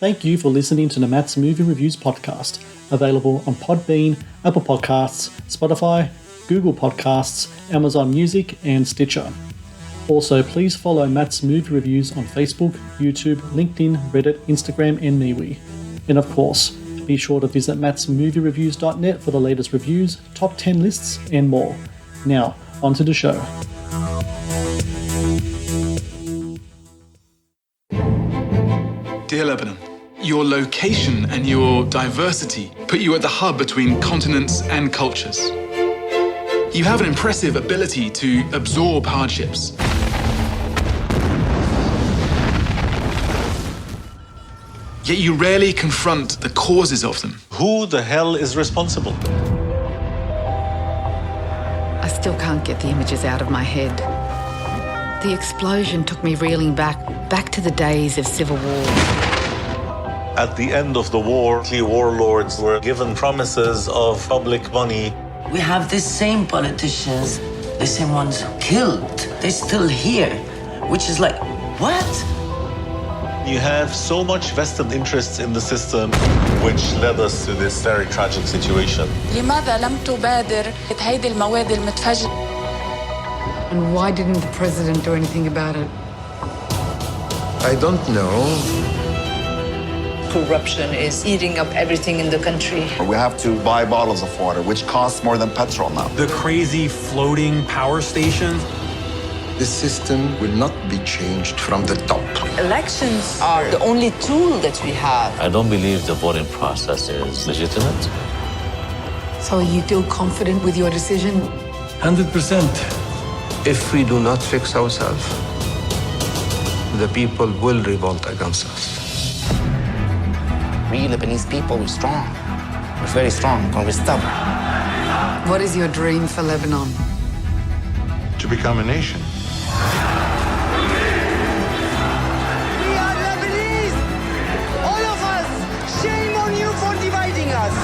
Thank you for listening to the Matt's Movie Reviews podcast, available on Podbean, Apple Podcasts, Spotify, Google Podcasts, Amazon Music, and Stitcher. Also, please follow Matt's Movie Reviews on Facebook, YouTube, LinkedIn, Reddit, Instagram, and MeWe. And of course, be sure to visit mattsmoviereviews.net for the latest reviews, top 10 lists, and more. Now, on to the show. Dear Lebanon, your location and your diversity put you at the hub between continents and cultures. You have an impressive ability to absorb hardships. Yet you rarely confront the causes of them. Who the hell is responsible? I still can't get the images out of my head. The explosion took me reeling back to the days of civil war. At the end of the war, the warlords were given promises of public money. We have the same politicians, the same ones killed. They're still here, which is like, what? You have so much vested interests in the system, which led us to this very tragic situation. لماذا لم تبادر هيدي المواد المتفجرة? And why didn't the president do anything about it? I don't know. Corruption is eating up everything in the country. We have to buy bottles of water, which costs more than petrol now. The crazy floating power stations. The system will not be changed from the top. Elections are the only tool that we have. I don't believe the voting process is legitimate. So are you still confident with your decision? 100%. If we do not fix ourselves, the people will revolt against us. We Lebanese people, we're strong. We're very strong, and we're stubborn. What is your dream for Lebanon? To become a nation. We are Lebanese! All of us! Shame on you for dividing us!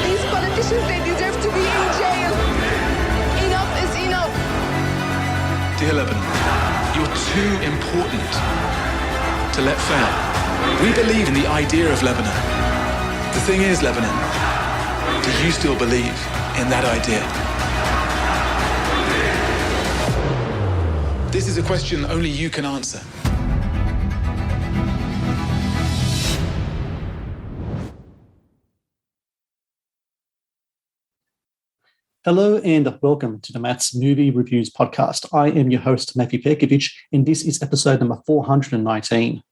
These politicians, they deserve to be in jail. Enough is enough. Dear Lebanon, you're too important to let fail. We believe in the idea of Lebanon. The thing is, Lebanon, do you still believe in that idea? This is a question only you can answer. Hello and welcome to the Matt's Movie Reviews podcast. I am your host, Matthew Pejkovic, and this is episode number 419.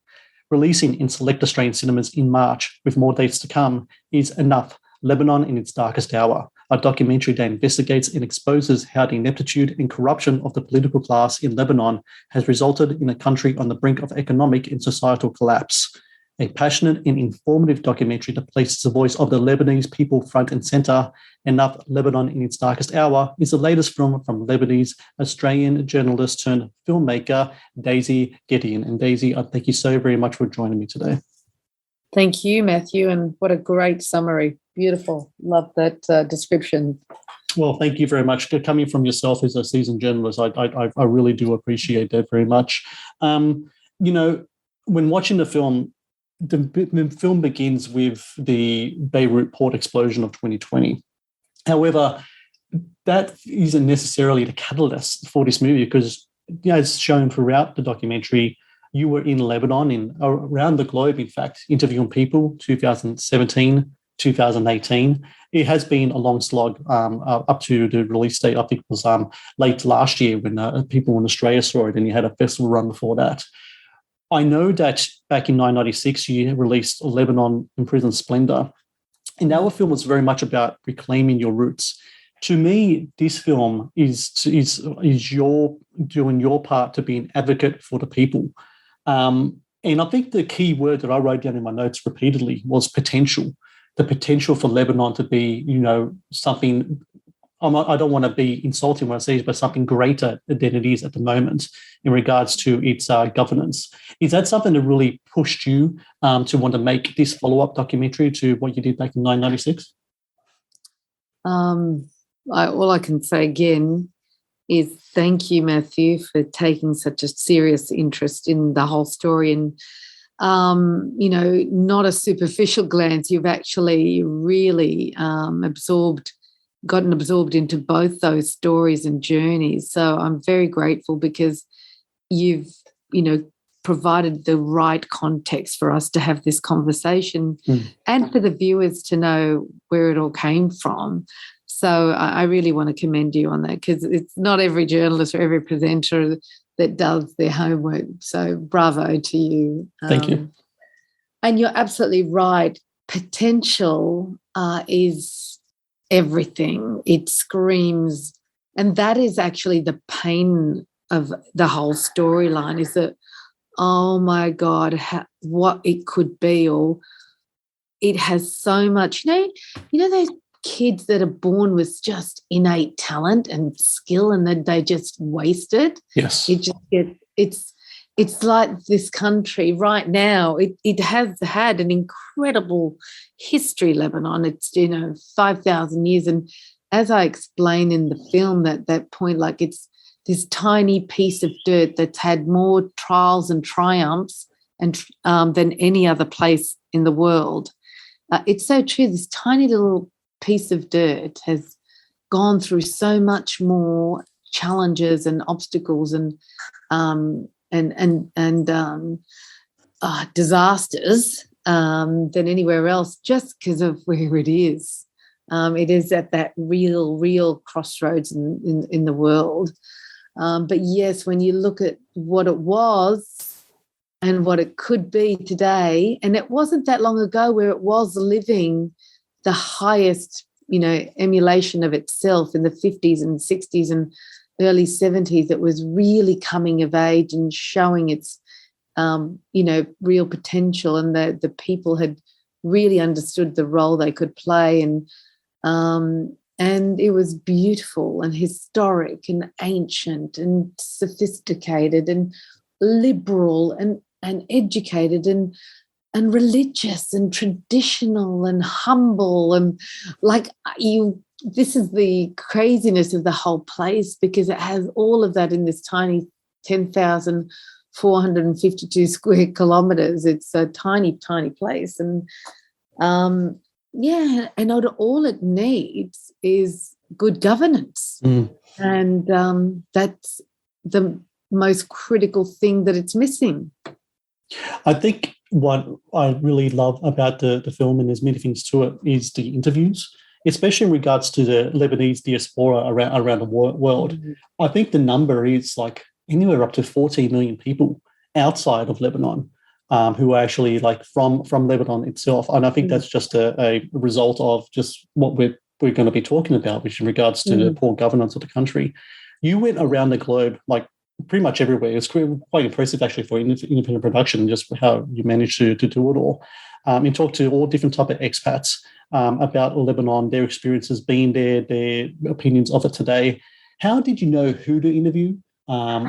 Releasing in select Australian cinemas in March, with more dates to come, is Enough, Lebanon in its Darkest Hour, a documentary that investigates and exposes how the ineptitude and corruption of the political class in Lebanon has resulted in a country on the brink of economic and societal collapse. A passionate and informative documentary that places the voice of the Lebanese people front and centre. Enough, Lebanon in its Darkest Hour is the latest film from Lebanese Australian journalist turned filmmaker Daizy Gedeon. And Daizy, I thank you so very much for joining me today. Thank you, Matthew, and what a great summary. Beautiful. Love that description. Well, thank you very much. Coming from yourself as a seasoned journalist, I really do appreciate that very much. When watching the film begins with the Beirut port explosion of 2020. However, that isn't necessarily the catalyst for this movie because, as shown throughout the documentary, you were in Lebanon and around the globe, in fact, interviewing people 2017, 2018. It has been a long slog up to the release date. I think it was late last year when people in Australia saw it, and you had a festival run before that. I know that back in 1996, you released Lebanon in Prison Splendor, and our film was very much about reclaiming your roots. To me, this film is your doing your part to be an advocate for the people. And I think the key word that I wrote down in my notes repeatedly was potential. The potential for Lebanon to be, something. I don't want to be insulting when I say it, but something greater than it is at the moment in regards to its governance. Is that something that really pushed you to want to make this follow-up documentary to what you did back in 1996? All I can say again is thank you, Matthew, for taking such a serious interest in the whole story. And not a superficial glance. You've actually really gotten absorbed into both those stories and journeys. So I'm very grateful because you've, provided the right context for us to have this conversation and for the viewers to know where it all came from. So I really want to commend you on that, because it's not every journalist or every presenter that does their homework. So bravo to you. Thank you. And you're absolutely right. Potential is everything. It screams. And that is actually the pain of the whole storyline, is that, oh my God, what it could be, or it has so much, those kids that are born with just innate talent and skill, and then they just waste it. Yes. It's like this country right now, it has had an incredible history, Lebanon. It's, 5,000 years. And as I explain in the film, that point, like it's this tiny piece of dirt that's had more trials and triumphs than any other place in the world. It's so true. This tiny little piece of dirt has gone through so much more challenges and obstacles and disasters than anywhere else, just because of where it is. It is at that real crossroads in the world. But yes, when you look at what it was and what it could be today, and it wasn't that long ago where it was living the highest, emulation of itself in the 50s and 60s and early 70s, it was really coming of age and showing its, real potential, and the people had really understood the role they could play, and it was beautiful and historic and ancient and sophisticated and liberal and educated and religious and traditional and humble, and this is the craziness of the whole place, because it has all of that in this tiny 10,452 square kilometres. It's a tiny place, and and all it needs is good governance. And that's the most critical thing that it's missing. I think what I really love about the film, and there's many things to it, is the interviews, especially in regards to the Lebanese diaspora around the world. I think the number is like anywhere up to 14 million people outside of Lebanon who are actually from Lebanon itself. And I think that's just a result of just what we're going to be talking about, which in regards to the poor governance of the country. You went around the globe, pretty much everywhere. It's quite impressive, actually, for independent production, just how you managed to do it all. And talk to all different type of expats about Lebanon, their experiences being there, their opinions of it today. How did you know who to interview? Are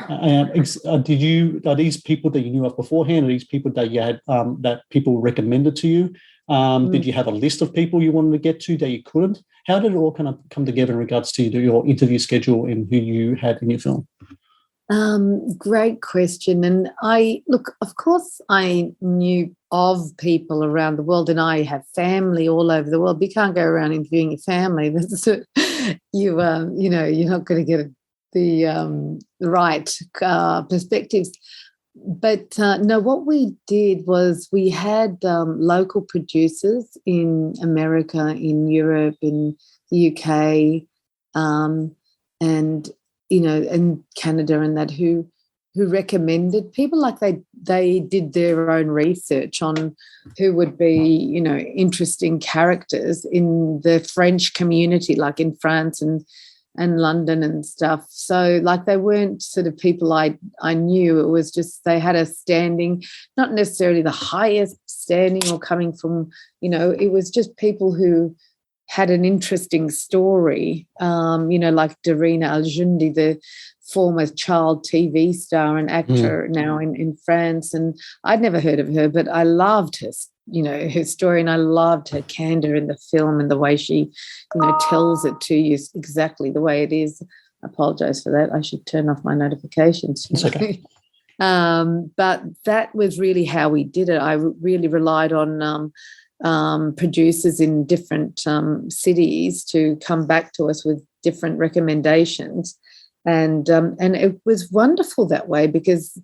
these people that you knew of beforehand? Are these people that you had that people recommended to you? Did you have a list of people you wanted to get to that you couldn't? How did it all kind of come together in regards to your interview schedule and who you had in your film? Great question. And of course I knew of people around the world, and I have family all over the world. You can't go around interviewing your family. You're not going to get the right perspectives. But no, what we did was we had local producers in America, in Europe, in the UK, and Canada, and that who recommended people. They did their own research on who would be interesting characters in the French community, like in France and London and stuff. So they weren't sort of people I knew. It was just they had a standing, not necessarily the highest standing or coming from, it was just people who had an interesting story, like Darina Al-Jundi, the former child TV star and actor now in France. And I'd never heard of her, but I loved her, her story, and I loved her candor in the film and the way she, tells it to you exactly the way it is. I apologize for that. I should turn off my notifications. It's okay. But that was really how we did it. I really relied on producers in different cities to come back to us with different recommendations. And it was wonderful that way, because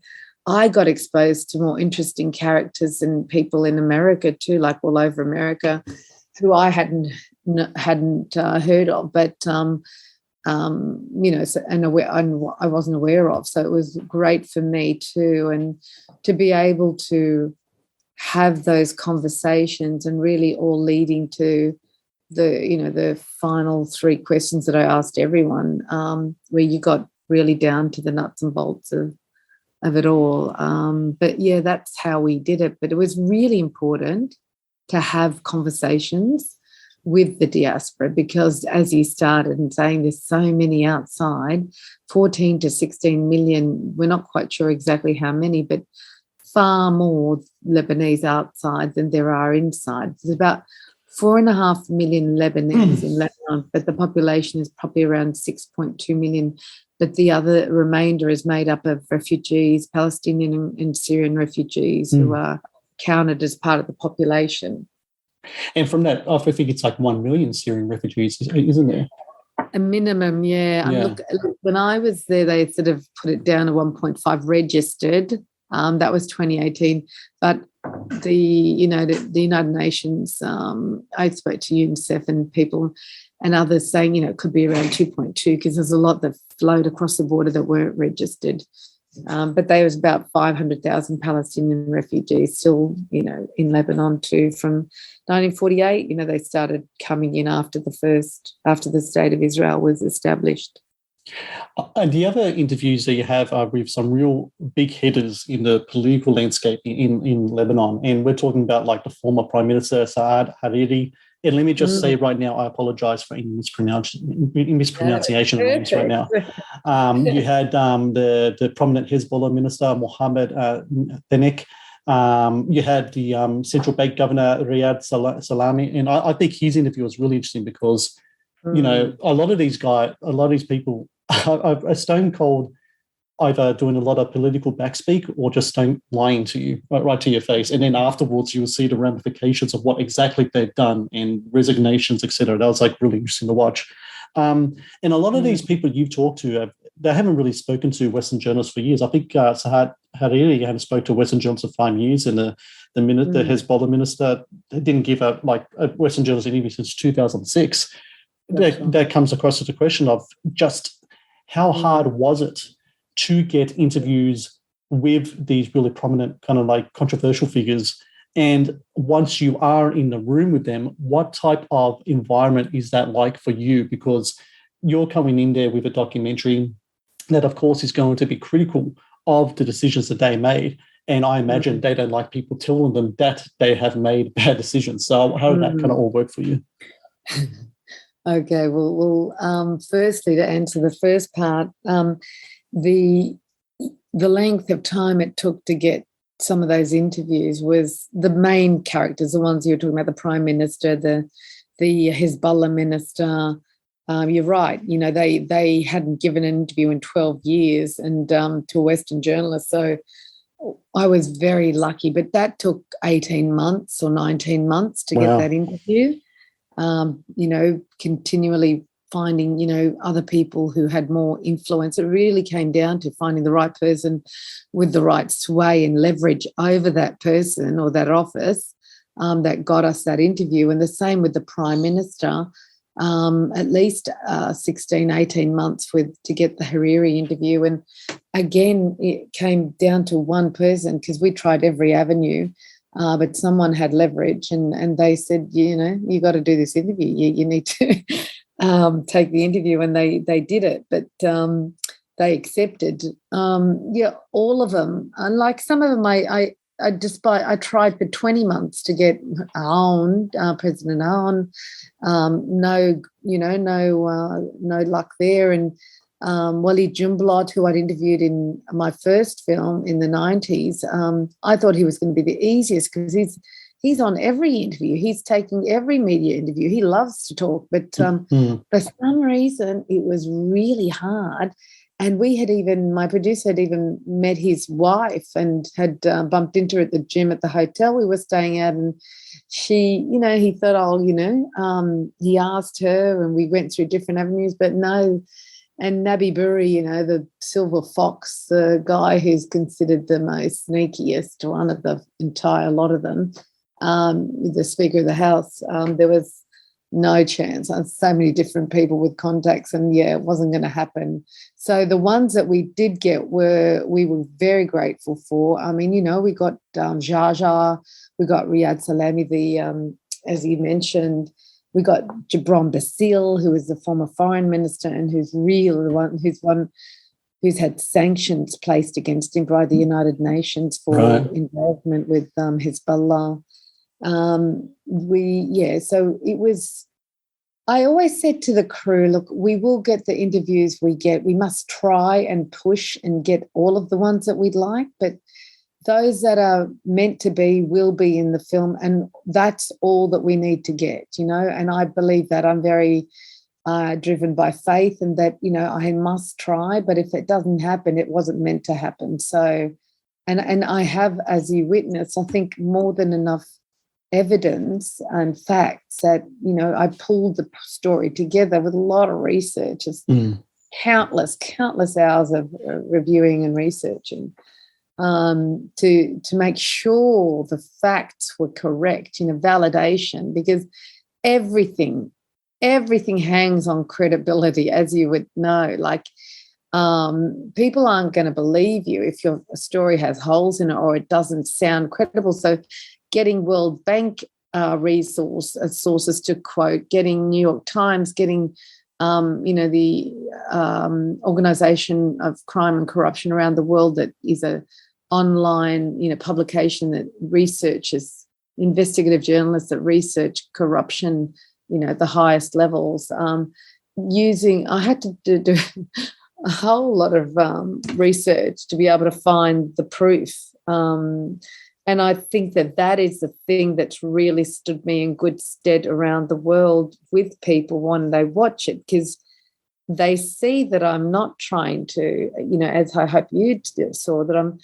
I got exposed to more interesting characters and people in America too, like all over America, who I hadn't heard of, but I wasn't aware of. So it was great for me too, and to be able to have those conversations, and really all leading to the final 3 questions that I asked everyone, where you got really down to the nuts and bolts of it all. But yeah, that's how we did it. But it was really important to have conversations with the diaspora, because as you started and saying, there's so many outside, 14 to 16 million, we're not quite sure exactly how many, but far more Lebanese outside than there are inside. There's about 4.5 million Lebanese in Lebanon, but the population is probably around 6.2 million. But the other remainder is made up of refugees, Palestinian and Syrian refugees, who are counted as part of the population. And from that, I think it's like 1 million Syrian refugees, isn't there? A minimum, yeah. Look, when I was there, they sort of put it down to 1.5 registered. That was 2018. But the United Nations, I spoke to UNICEF and people and others saying, it could be around 2.2, because there's a lot that flowed across the border that weren't registered. But there was about 500,000 Palestinian refugees still, in Lebanon too. From 1948, they started coming in after the state of Israel was established. And the other interviews that you have are with some real big hitters in the political landscape in Lebanon. And we're talking about like the former Prime Minister, Saad Hariri. And let me just say right now, I apologize for any mispronunciation of names right now. You had the prominent Hezbollah minister, Mohammed Denek. You had the central bank governor, Riyad Salami. And I think his interview was really interesting because, a lot of these people are stone cold, either doing a lot of political backspeak or just lying to you right to your face. And then afterwards, you'll see the ramifications of what exactly they've done and resignations, etc. That was like really interesting to watch. And a lot of these people you've talked to, they haven't really spoken to Western journalists for years. I think Saad Hariri hadn't spoke to Western journalists for 5 years, and the Hezbollah minister didn't give a Western journalist interview since 2006. That comes across as a question of just how hard was it to get interviews with these really prominent kind of like controversial figures. And once you are in the room with them, what type of environment is that like for you? Because you're coming in there with a documentary that, of course, is going to be critical of the decisions that they made. And I imagine they don't like people telling them that they have made bad decisions. So how did that kind of all work for you? Okay, well, firstly, to answer the first part, the length of time it took to get some of those interviews was the main characters, the ones you're talking about, the Prime Minister, the Hezbollah minister. You're right, they hadn't given an interview in 12 years and to a Western journalist. So I was very lucky, but that took 18 months or 19 months to get that interview. Continually finding, other people who had more influence. It really came down to finding the right person with the right sway and leverage over that person or that office that got us that interview. And the same with the Prime Minister, at least 16, 18 months to get the Hariri interview. And again, it came down to one person because we tried every avenue. But someone had leverage and they said, you got to do this interview. You need to take the interview, and they did it. But they accepted. All of them. Unlike some of them, I tried for 20 months to get President Aoun. No luck there. And Walid Jumblatt, who I'd interviewed in my first film in the 90s, I thought he was going to be the easiest because he's on every interview. He's taking every media interview. He loves to talk, but for some reason it was really hard. my producer had even met his wife and had bumped into her at the gym at the hotel we were staying at. And she, he thought, he asked her and we went through different avenues, but no. And Nabi Burri, the silver fox, the guy who's considered the most sneakiest one of the entire lot of them, the Speaker of the House, there was no chance. So many different people with contacts, and it wasn't going to happen. So the ones that we did get we were very grateful for. I mean, we got Jaja, we got Riyad Salami, as you mentioned, we got Gibran Bassil, who is the former foreign minister and who's had sanctions placed against him by the United Nations for involvement with Hezbollah. So it was, I always said to the crew, look, we will get the interviews we get. We must try and push and get all of the ones that we'd like, but those that are meant to be will be in the film, and that's all that we need to get, and I believe that. I'm very driven by faith, and that, I must try, but if it doesn't happen, it wasn't meant to happen. So, and I have, as you witnessed, I think more than enough evidence and facts that, I pulled the story together with a lot of research, countless hours of reviewing and researching to make sure the facts were correct, validation, because everything hangs on credibility, as you would know. Like, people aren't going to believe you if your story has holes in it or it doesn't sound credible. So getting World Bank sources to quote, getting New York Times, getting the Organization of Crime and Corruption around the world, that is a online publication that researches, investigative journalists that research corruption at the highest levels. I had to do a whole lot of research to be able to find the proof. And I think that is the thing that's really stood me in good stead around the world with people when they watch it, because they see that I'm not trying to, as I hope you saw, that I'm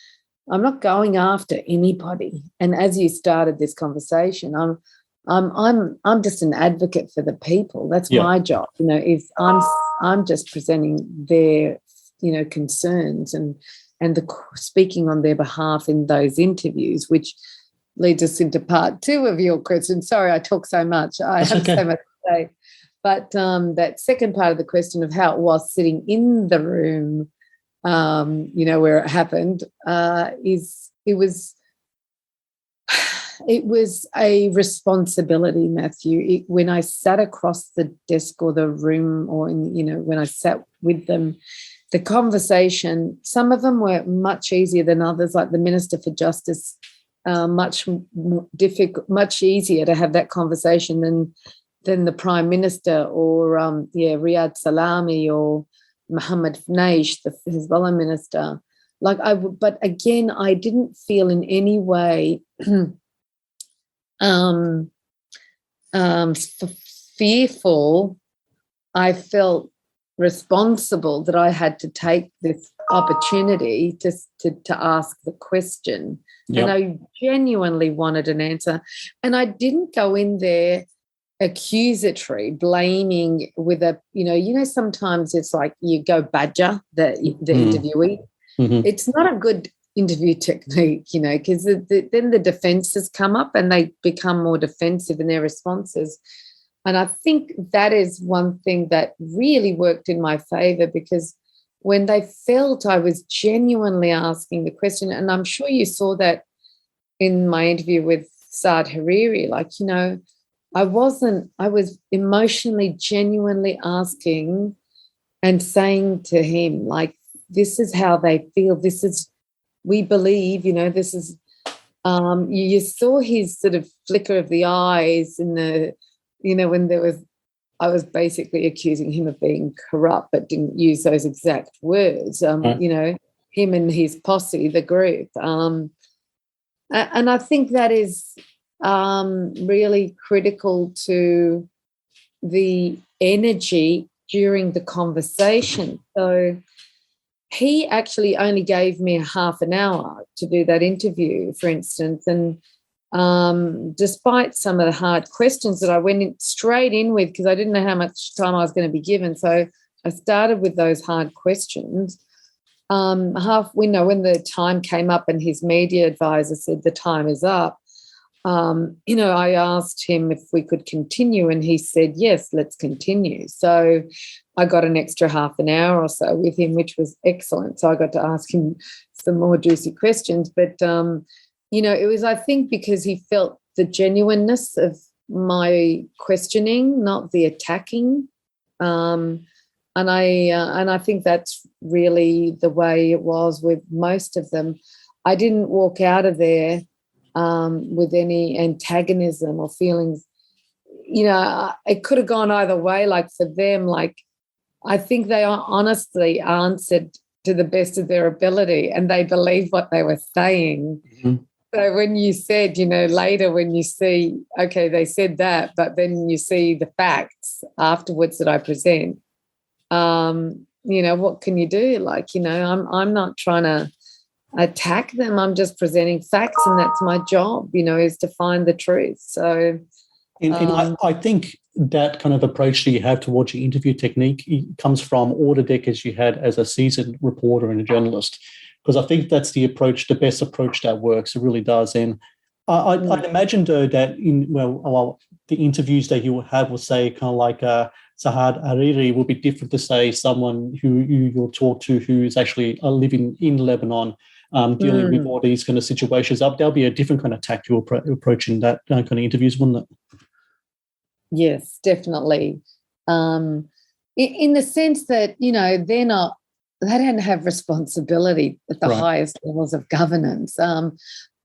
not going after anybody. And as you started this conversation, I'm just an advocate for the people. That's my job. Is I'm just presenting their concerns and speaking on their behalf in those interviews, which leads us into part 2 of your question. Sorry, I talk so much. I have so much to say. But that second part of the question of how it was sitting in the room, where it happened, it was a responsibility, Matthew. When I sat across the desk or the room, or when I sat with them, the conversation, some of them were much easier than others, like the Minister for Justice, much easier to have that conversation than the Prime Minister, or Riyad Salami, or Mohammed Fnaish, the Hezbollah minister. But again, I didn't feel in any way fearful. I felt responsible that I had to take this opportunity to ask the question. And I genuinely wanted an answer. And I didn't go in there accusatory, blaming with a, sometimes it's like you go badger the interviewee. Mm-hmm. It's not a good interview technique, because then the defenses come up and they become more defensive in their responses. And I think that is one thing that really worked in my favor, because when they felt I was genuinely asking the question, and I'm sure you saw that in my interview with Saad Hariri, I was emotionally, genuinely asking and saying to him, this is how they feel. This is, we believe, this is, you saw his sort of flicker of the eyes in the, when I was basically accusing him of being corrupt, but didn't use those exact words, him and his posse, the group. And I think that is really critical to the energy during the conversation. So he actually only gave me half an hour to do that interview, for instance. And despite some of the hard questions that I went straight in with, because I didn't know how much time I was going to be given. So I started with those hard questions. When the time came up and his media advisor said the time is up, I asked him if we could continue, and he said, yes, let's continue. So I got an extra half an hour or so with him, which was excellent. So I got to ask him some more juicy questions. But, it was, I think, because he felt the genuineness of my questioning, not the attacking. And I think that's really the way it was with most of them. I didn't walk out of there with any antagonism or feelings. It could have gone either way. Like for them, I think they honestly answered to the best of their ability, and they believed what they were saying. Mm-hmm. So when you said, later when you see, okay, they said that, but then you see the facts afterwards that I present, what can you do? I'm not trying to attack them. I'm just presenting facts, and that's my job, is to find the truth. So I think that kind of approach that you have towards your interview technique comes from all the decades you had as a seasoned reporter and a journalist, because I think that's the best approach that works. It really does. And I'd imagine, though, that the interviews that you will have will say kind of like Sahad Hariri will be different to, say, someone who you'll talk to who is actually living in Lebanon, dealing with all these kind of situations. There'll be a different kind of tactical approach in that kind of interviews, wouldn't it? Yes, definitely. In the sense that, they don't have responsibility at the highest levels of governance.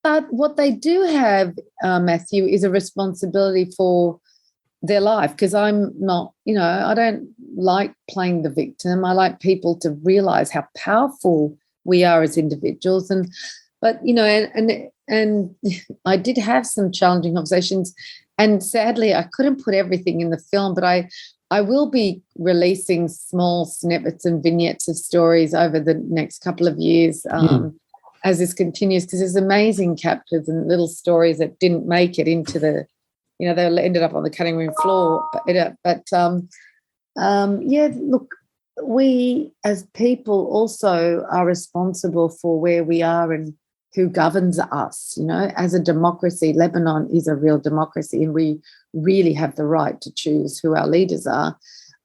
But what they do have, Matthew, is a responsibility for their life, because I'm not, I don't like playing the victim. I like people to realise how powerful we are as individuals. But I did have some challenging conversations, and sadly I couldn't put everything in the film, but I will be releasing small snippets and vignettes of stories over the next couple of years as this continues, because there's amazing chapters and little stories that didn't make it into the, they ended up on the cutting room floor. Look, we as people also are responsible for where we are and who governs us. As a democracy, Lebanon is a real democracy, and we really have the right to choose who our leaders are.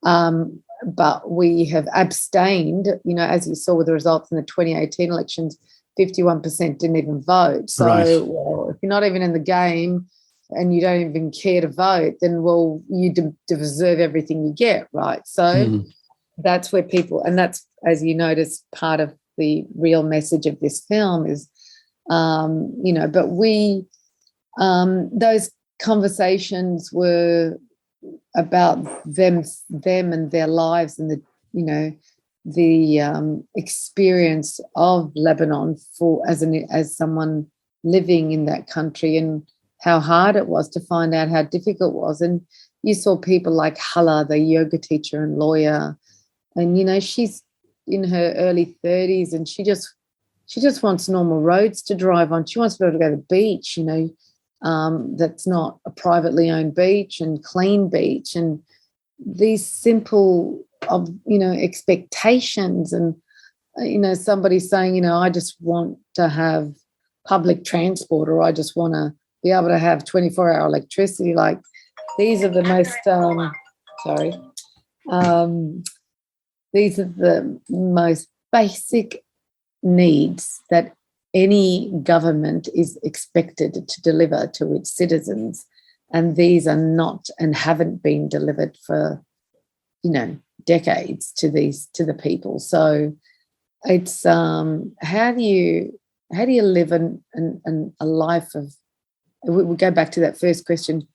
But we have abstained, as you saw with the results in the 2018 elections, 51% didn't even vote. So if you're not even in the game and you don't even care to vote, then, you deserve everything you get, right? So that's where people, and that's, as you notice, part of the real message of this film is, but those conversations were about them and their lives, and the experience of Lebanon as someone living in that country, and how hard it was to find out how difficult it was. And you saw people like Hala, the yoga teacher and lawyer, and she's in her early 30s, and she just wants normal roads to drive on. She wants to be able to go to the beach, that's not a privately owned beach, and clean beach, and these simple expectations. And somebody saying, I just want to have public transport, or I just want to be able to have 24-hour electricity. Like, these are the most these are the most basic needs that any government is expected to deliver to its citizens, and these are not and haven't been delivered for decades to the people. So it's how do you live a life of, we go back to that first question,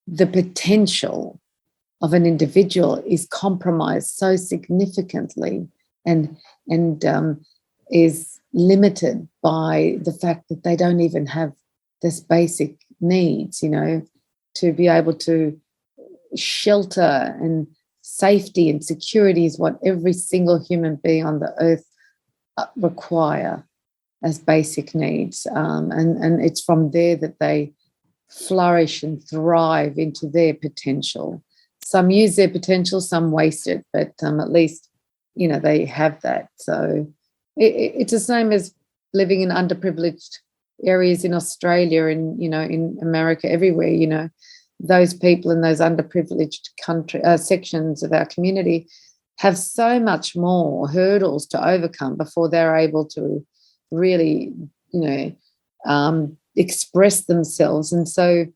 the potential of an individual is compromised so significantly and is limited by the fact that they don't even have this basic needs, to be able to shelter, and safety and security is what every single human being on the earth require as basic needs. And it's from there that they flourish and thrive into their potential. Some use their potential, some waste it, but at least, they have that. So it's the same as living in underprivileged areas in Australia and, in America, everywhere, those people in those underprivileged sections of our community have so much more hurdles to overcome before they're able to really, express themselves. And so,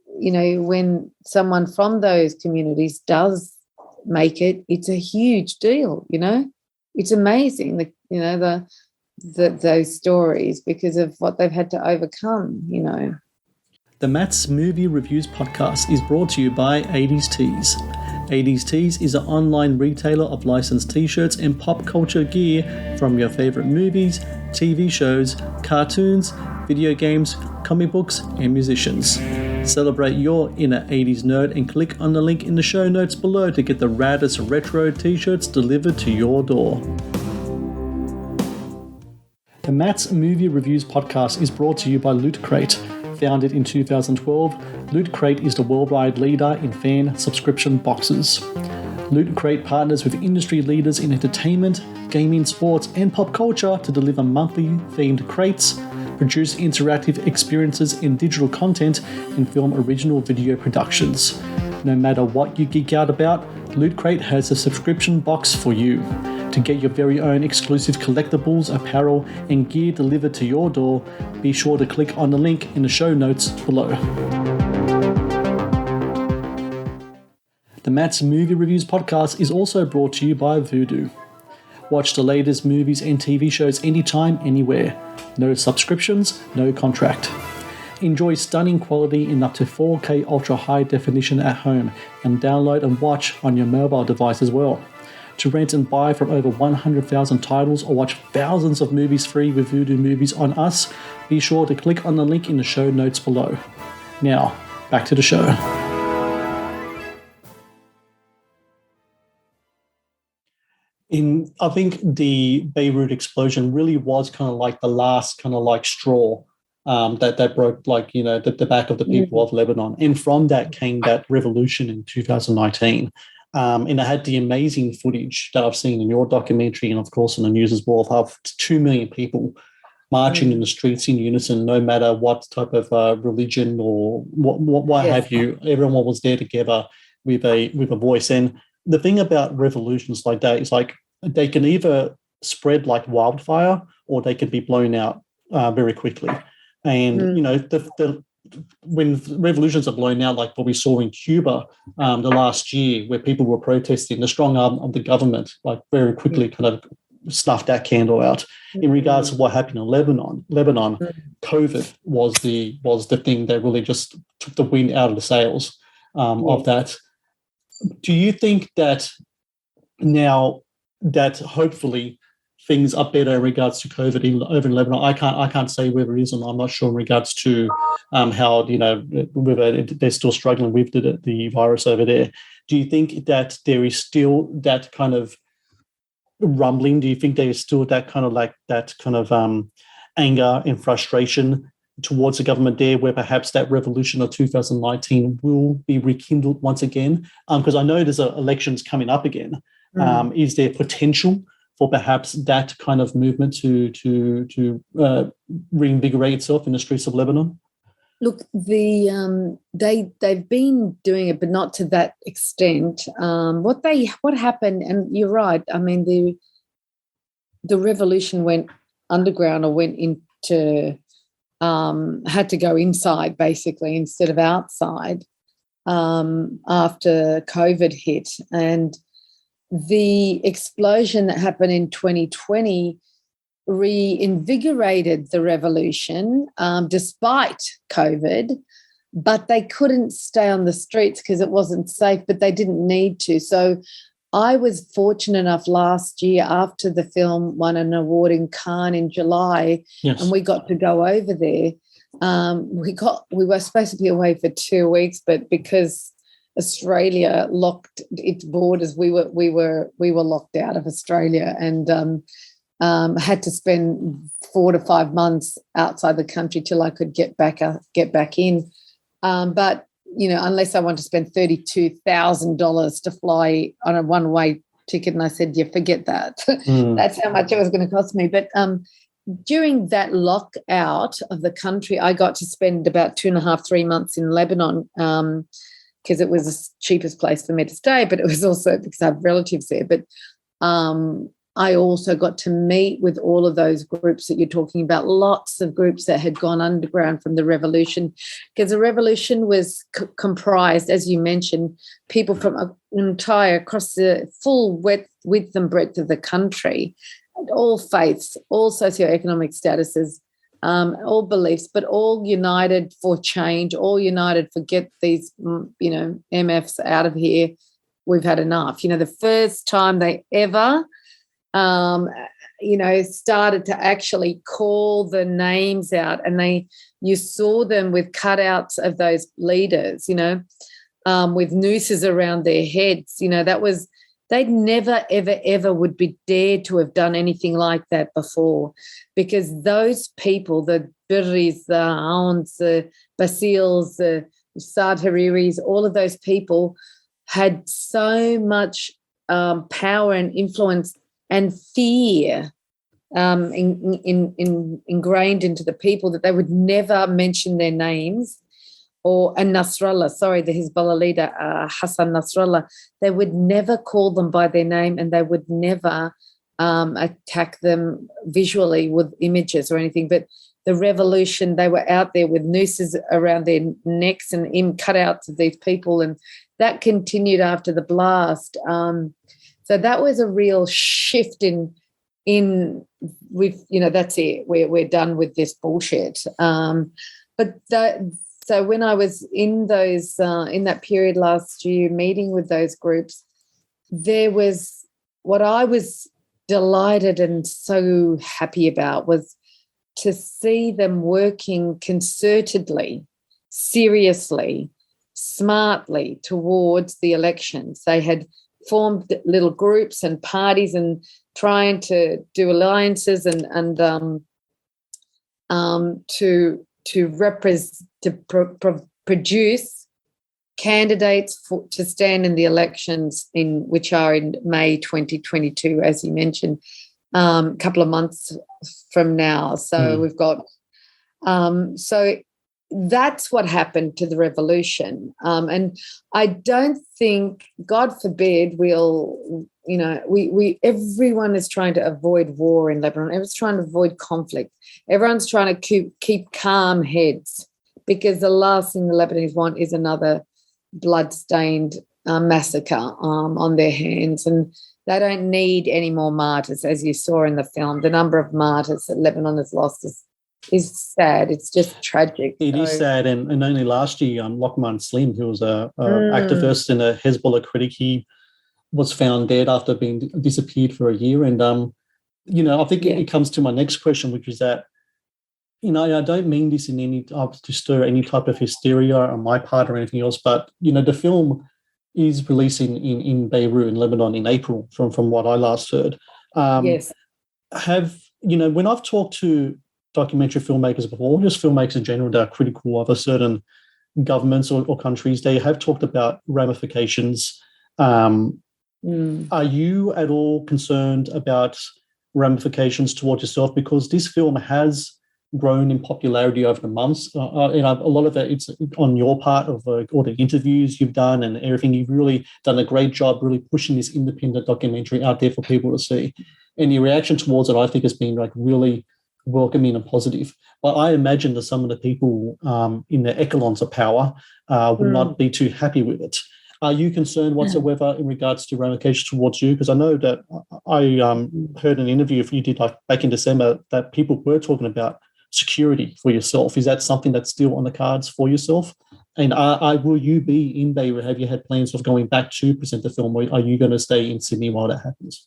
when someone from those communities does make it, it's a huge deal, It's amazing, those stories because of what they've had to overcome, The Matt's Movie Reviews podcast is brought to you by 80s Tees. 80s Tees is an online retailer of licensed t-shirts and pop culture gear from your favorite movies, TV shows, cartoons, video games, comic books, and musicians. Celebrate your inner 80s nerd and click on the link in the show notes below to get the raddest retro t-shirts delivered to your door. The Matt's Movie Reviews podcast is brought to you by Loot Crate. Founded in 2012, Loot Crate is the worldwide leader in fan subscription boxes. Loot Crate partners with industry leaders in entertainment, gaming, sports, and pop culture to deliver monthly themed crates, produce interactive experiences in digital content, and film original video productions. No matter what you geek out about, Loot Crate has a subscription box for you. To get your very own exclusive collectibles, apparel, and gear delivered to your door, be sure to click on the link in the show notes below. The Matt's Movie Reviews podcast is also brought to you by Vudu. Watch the latest movies and TV shows anytime, anywhere. No subscriptions, no contract. Enjoy stunning quality in up to 4K ultra high definition at home and download and watch on your mobile device as well. To rent and buy from over 100,000 titles or watch thousands of movies free with Vudu Movies on us, be sure to click on the link in the show notes below. Now, back to the show. I think the Beirut explosion really was kind of like the last kind of like straw that broke the back of the people of Lebanon. And from that came that revolution in 2019. And I had the amazing footage that I've seen in your documentary and, of course, in the news as well of 2 million people marching in the streets in unison, no matter what type of religion or what have you. Everyone was there together with a voice. And the thing about revolutions like that is like they can either spread like wildfire or they can be blown out very quickly. And, when revolutions are blown out, like what we saw in Cuba the last year, where people were protesting, the strong arm of the government, like very quickly kind of snuffed that candle out. In regards to what happened in Lebanon, COVID was the thing that really just took the wind out of the sails of that. Do you think that now that hopefully things are better in regards to COVID over in Lebanon? I can't say whether it is, and I'm not sure in regards to how whether they're still struggling with the virus over there. Do you think that there is still that kind of rumbling? Do you think there is still that kind of like that kind of anger and frustration towards the government there, where perhaps that revolution of 2019 will be rekindled once again? Because I know there's elections coming up again. Is there potential for perhaps that kind of movement to reinvigorate itself in the streets of Lebanon? Look, they've been doing it, but not to that extent. What happened, and you're right. I mean, the revolution went underground or went into had to go inside basically instead of outside after COVID hit. And the explosion that happened in 2020 reinvigorated the revolution despite COVID, but they couldn't stay on the streets because it wasn't safe, but they didn't need to. So I was fortunate enough last year after the film won an award in Cannes in July, and we got to go over there. We were supposed to be away for 2 weeks, but because Australia locked its borders, we were locked out of Australia, and had to spend 4 to 5 months outside the country till I could get back in. But unless I want to spend $32,000 to fly on a one-way ticket, and I said, yeah, forget that. That's how much it was going to cost me. But during that lockout of the country, I got to spend about 2.5, 3 months in Lebanon because it was the cheapest place for me to stay, but it was also because I have relatives there. But I also got to meet with all of those groups that you're talking about, lots of groups that had gone underground from the revolution, because the revolution was comprised, as you mentioned, people from across the full width and breadth of the country, all faiths, all socioeconomic statuses, all beliefs, but all united for change, all united for get these, MFs out of here. We've had enough. The first time they ever started to actually call the names out, and you saw them with cutouts of those leaders, with nooses around their heads. They'd never, ever, ever would be dared to have done anything like that before, because those people, the Birris, the Aounds, the Basils, the Saad Hariris, all of those people had so much power and influence and fear ingrained into the people that they would never mention their names. And Nasrallah, the Hezbollah leader, Hassan Nasrallah, they would never call them by their name, and they would never attack them visually with images or anything. But the revolution, they were out there with nooses around their necks and in cutouts of these people, and that continued after the blast. So that was a real shift in that's it. We're done with this bullshit. So when I was in those in that period last year, meeting with those groups, there was what I was delighted and so happy about was to see them working concertedly, seriously, smartly towards the elections. They had formed little groups and parties and trying to do alliances and to produce candidates to stand in the elections which are in May 2022, as you mentioned, a couple of months from now. So we've got so that's what happened to the revolution. And I don't think, God forbid, everyone is trying to avoid war in Lebanon. Everyone's trying to avoid conflict. Everyone's trying to keep calm heads, because the last thing the Lebanese want is another blood-stained massacre on their hands. And they don't need any more martyrs, as you saw in the film. The number of martyrs that Lebanon has lost is sad. It's just tragic. It is sad. And only last year, Lokman Slim, who was a activist and a Hezbollah critic, he was found dead after being disappeared for a year. And, I think it comes to my next question, which is that, I don't mean this in any to stir any type of hysteria on my part or anything else, but, the film is releasing in Beirut in Lebanon in April, from what I last heard. Yes. When I've talked to documentary filmmakers before, or just filmmakers in general that are critical of a certain governments or countries, they have talked about ramifications. Are you at all concerned about ramifications towards yourself? Because this film has grown in popularity over the months. A lot of it, it's on your part of all the interviews you've done and everything. You've really done a great job really pushing this independent documentary out there for people to see. And your reaction towards it, I think, has been really welcoming and positive. But I imagine that some of the people in the echelons of power would not be too happy with it. Are you concerned whatsoever in regards to ramifications towards you? Because I know that I heard an interview you did back in December that people were talking about security for yourself. Is that something that's still on the cards for yourself? And will you be in Beirut? Have you had plans of going back to present the film, or are you going to stay in Sydney while that happens?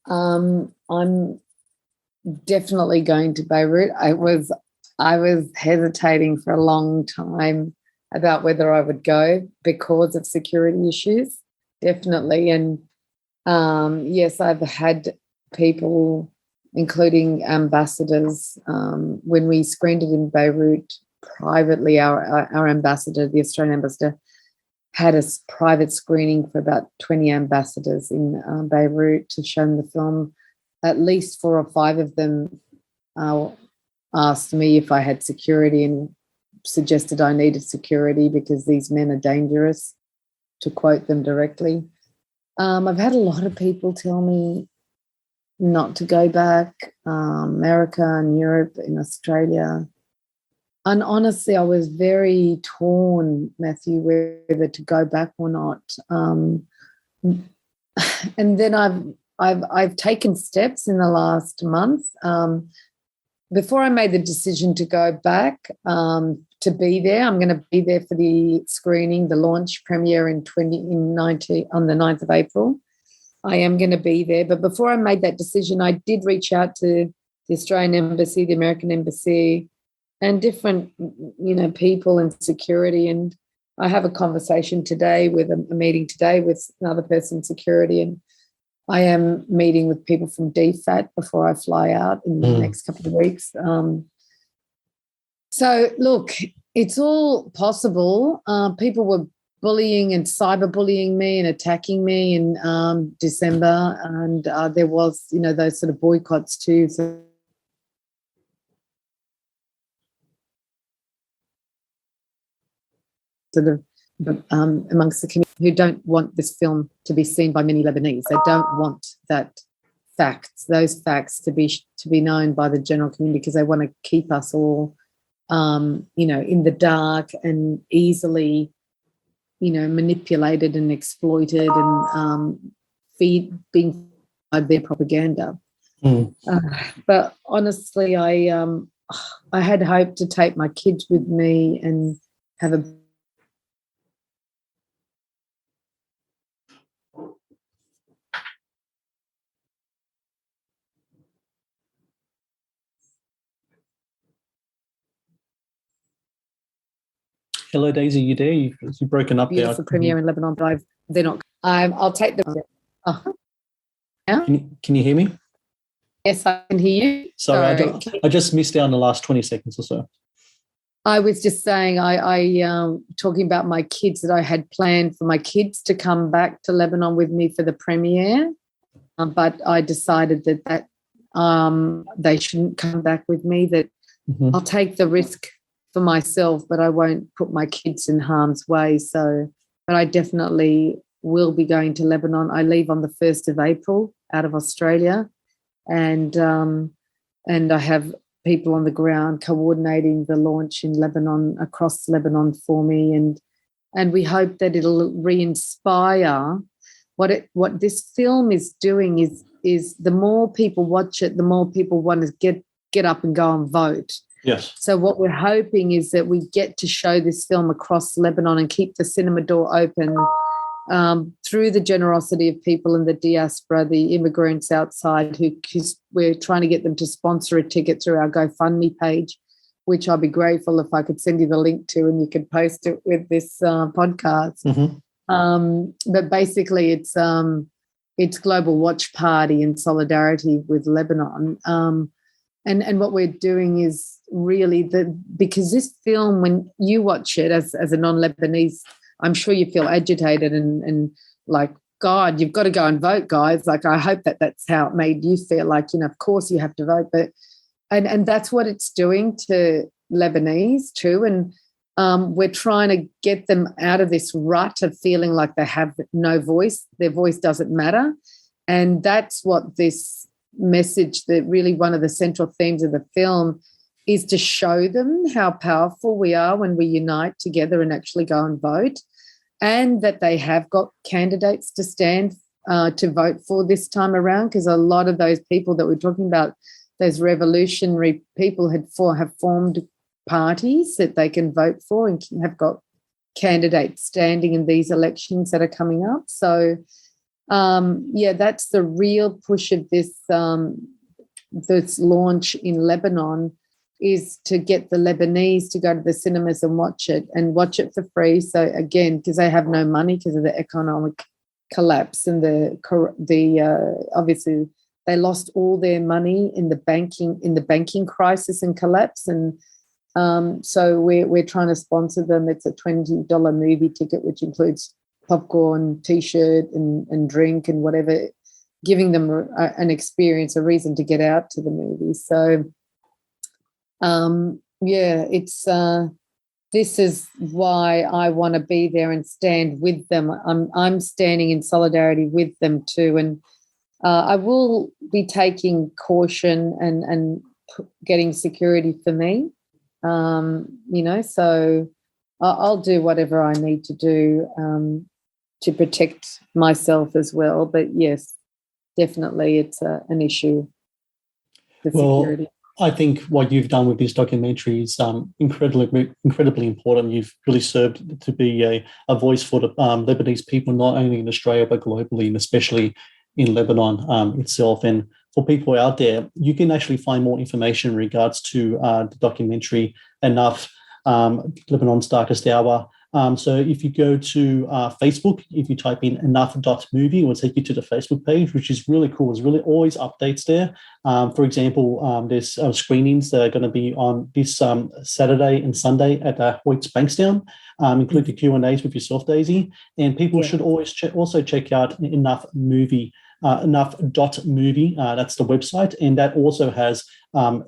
I'm definitely going to Beirut. I was hesitating for a long time about whether I would go because of security issues, definitely. And yes, I've had people, including ambassadors. When we screened it in Beirut privately, our ambassador, the Australian ambassador, had a private screening for about 20 ambassadors in Beirut to show them the film. At least 4 or 5 of them asked me if I had security and suggested I needed security because these men are dangerous, to quote them directly. I've had a lot of people tell me not to go back, America and Europe and Australia. And honestly, I was very torn, Matthew, whether to go back or not. And then I've taken steps in the last month. Before I made the decision to go back to be there, I'm going to be there for the screening, the launch premiere on the 9th of April. I am going to be there. But before I made that decision, I did reach out to the Australian Embassy, the American Embassy, and different, people in security. And I have a conversation today with a meeting today with another person in security. And I am meeting with people from DFAT before I fly out in the next couple of weeks. So, look, it's all possible. People were bullying and cyberbullying me and attacking me in December. And there was, those sort of boycotts too. So sort of amongst the community who don't want this film to be seen by many Lebanese. They don't want those facts to be known by the general community because they want to keep us all, in the dark and easily, manipulated and exploited and being fed their propaganda. But honestly, I had hoped to take my kids with me and have a Hello, Daisy, you there? You've broken up there. Beautiful premiere in Lebanon, but they're not. I'll take them. Yeah? Can you hear me? Yes, I can hear you. Sorry. I just missed out on the last 20 seconds or so. I was just saying, I talking about my kids, that I had planned for my kids to come back to Lebanon with me for the premiere, but I decided that they shouldn't come back with me, that I'll take the risk for myself, but I won't put my kids in harm's way. So, but I definitely will be going to Lebanon. I leave on the 1st of April out of Australia, and I have people on the ground coordinating the launch in Lebanon, across Lebanon for me, and we hope that it'll re-inspire. What this film is doing is the more people watch it, the more people want to get up and go and vote. Yes. So what we're hoping is that we get to show this film across Lebanon and keep the cinema door open through the generosity of people in the diaspora, the immigrants outside who we're trying to get them to sponsor a ticket through our GoFundMe page, which I'll be grateful if I could send you the link to and you could post it with this podcast. But basically it's Global Watch Party in solidarity with Lebanon. And what we're doing is really because this film, when you watch it as a non-Lebanese, I'm sure you feel agitated and like, God, you've got to go and vote, guys. Like, I hope that's how it made you feel, like, of course you have to vote. But and that's what it's doing to Lebanese too. And we're trying to get them out of this rut of feeling like they have no voice. Their voice doesn't matter. And that's what this message, that really one of the central themes of the film, is to show them how powerful we are when we unite together and actually go and vote, and that they have got candidates to stand to vote for this time around, because a lot of those people that we're talking about, those revolutionary people, have formed parties that they can vote for and have got candidates standing in these elections that are coming up. So that's the real push of this launch in Lebanon, is to get the Lebanese to go to the cinemas and watch it for free. So again, because they have no money because of the economic collapse and the obviously they lost all their money in the banking crisis and collapse, and so we're trying to sponsor them. It's a $20 movie ticket, which includes popcorn, T-shirt, and drink and whatever, giving them an experience, a reason to get out to the movie. So, it's this is why I want to be there and stand with them. I'm standing in solidarity with them too, and I will be taking caution and getting security for me. So I'll do whatever I need to do to protect myself as well. But yes, definitely it's an issue, the security. I think what you've done with this documentary is incredibly important. You've really served to be a voice for the Lebanese people, not only in Australia, but globally, and especially in Lebanon itself. And for people out there, you can actually find more information in regards to the documentary, Enough, Lebanon's Darkest Hour. So if you go to Facebook, if you type in enough.movie, it will take you to the Facebook page, which is really cool. There's really always updates there. For example, there's screenings that are going to be on this Saturday and Sunday at Hoyts Bankstown, include the Q&As with yourself, Daisy. And people should always also check out enough.movie. That's the website. And that also has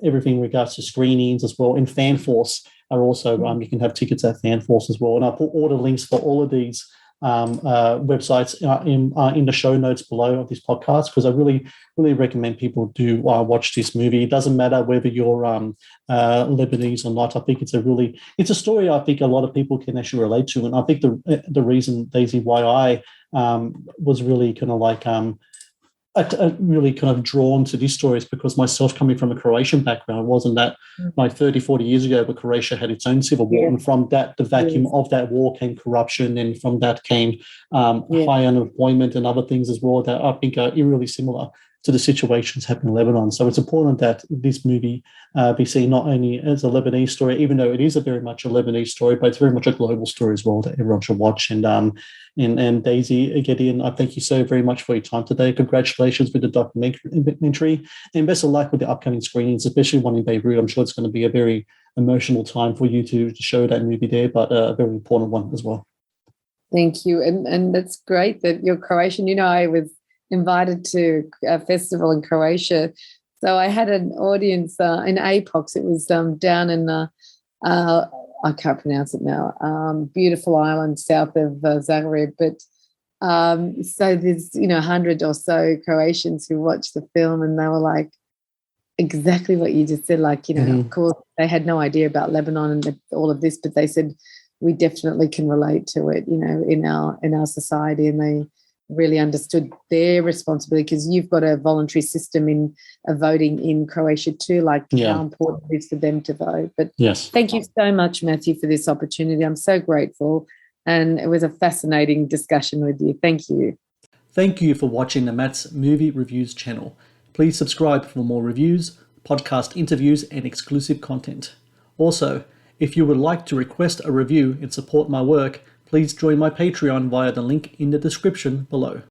everything in regards to screenings as well. And FanForce are also, you can have tickets at FanForce as well. And I'll put all the links for all of these websites in the show notes below of this podcast, because I really recommend people do watch this movie. It doesn't matter whether you're Lebanese or not. I think it's a story I think a lot of people can actually relate to. And I think the reason, Daisy, why I was really kind of like really kind of drawn to this story is because myself, coming from a Croatian background, wasn't that like 30, 40 years ago, but Croatia had its own civil war. And from that, the vacuum of that war came corruption. And from that came high unemployment and other things as well that I think are eerily similar to the situations happening in Lebanon. So it's important that this movie be seen not only as a Lebanese story, even though it is very much a Lebanese story, but it's very much a global story as well that everyone should watch. And Daizy Gedeon, I thank you so very much for your time today. Congratulations with the documentary, and best of luck with the upcoming screenings, especially one in Beirut. I'm sure it's going to be a very emotional time for you to show that movie there, but a very important one as well. Thank you. And that's great that you're Croatian. I was invited to a festival in Croatia. So I had an audience in Apox. It was down in, I can't pronounce it now, beautiful island south of Zagreb. But so there's, 100 or so Croatians who watched the film, and they were like, exactly what you just said. Like, of course, they had no idea about Lebanon and all of this, but they said, we definitely can relate to it, in our society. And they really understood their responsibility, because you've got a voluntary system in voting in Croatia too, how important it is for them to vote. But thank you so much, Matthew, for this opportunity. I'm so grateful, and it was a fascinating discussion with you. Thank you. Thank you for watching the Matt's Movie Reviews channel. Please subscribe for more reviews, podcast interviews, and exclusive content. Also, if you would like to request a review and support my work, please join my Patreon via the link in the description below.